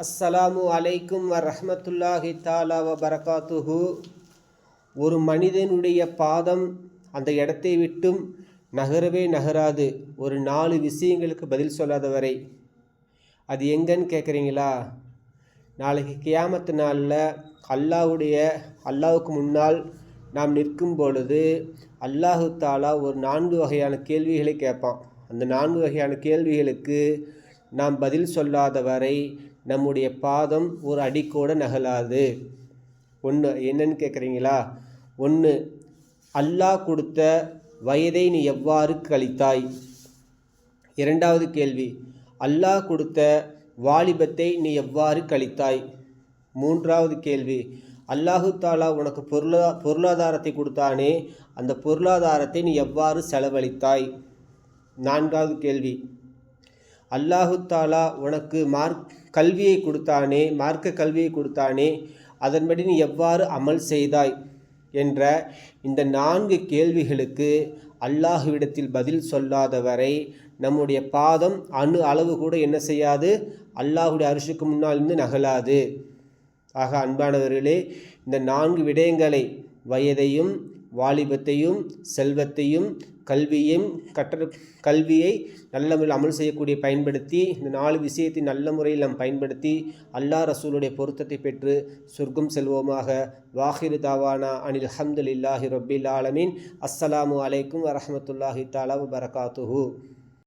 அஸ்ஸலாமு அலைக்கும் வரஹ்மத்துல்லாஹி தஆலா வபரகாத்துஹு. ஒரு மனிதனுடைய பாதம் அந்த இடத்தை விட்டும் நகரவே நகராது ஒரு 4 விஷயங்களுக்கு பதில் சொல்லாத வரை. அது எங்கன்னு கேட்குறீங்களா? நாளைக்கு கியாமத்து நாளில் அல்லாஹ்வுக்கு முன்னால் நாம் நிற்கும் பொழுது அல்லாஹு தாலா ஒரு 4 வகையான கேள்விகளை கேட்பான். அந்த 4 வகையான கேள்விகளுக்கு நாம் பதில் சொல்லாத வரை நம்முடைய பாதம் ஒரு அடிக்கூட நகலாது. ஒன்று என்னன்னு கேட்குறீங்களா? ஒன்று, அல்லாஹ் கொடுத்த வயதை நீ எவ்வாறு கழித்தாய்? இரண்டாவது கேள்வி, அல்லாஹ் கொடுத்த வாலிபத்தை நீ எவ்வாறு கழித்தாய்? மூன்றாவது கேள்வி, அல்லாஹு தாலா உனக்கு பொருளாதாரத்தை கொடுத்தானே, அந்த பொருளாதாரத்தை நீ எவ்வாறு செலவழித்தாய்? நான்காவது கேள்வி, அல்லாஹு தாலா உனக்கு கல்வியை கொடுத்தானே, மார்க்க கல்வியை கொடுத்தானே, அதன்படி நீ எவ்வாறு அமல் செய்தாய் என்ற இந்த 4 கேள்விகளுக்கு அல்லாஹுவிடத்தில் பதில் சொல்லாத வரை நம்முடைய பாதம் அணு அளவு கூட என்ன செய்யாது? அல்லாஹுடைய அரிசுக்கு முன்னால் இருந்து நகலாது. ஆக அன்பானவர்களே, இந்த 4 விடயங்களை, வயதையும் வாலிபத்தையும் செல்வத்தையும் கல்வியை நல்ல முறையில் அமல் செய்யக்கூடிய பயன்படுத்தி, இந்த 4 விஷயத்தை நல்ல முறையில் நாம் பயன்படுத்தி அல்லாஹ் ரசூலுடைய பொருத்தத்தை பெற்று சொர்க்கம் செல்வோமாக. வாஹிரு தாவானா அனில் ஹம்துலில்லாஹி ரப்பில் ஆலமீன். அஸ்ஸலாமு அலைக்கும் வரஹ்மத்துல்லாஹி தஆலா வபரகாத்துஹு.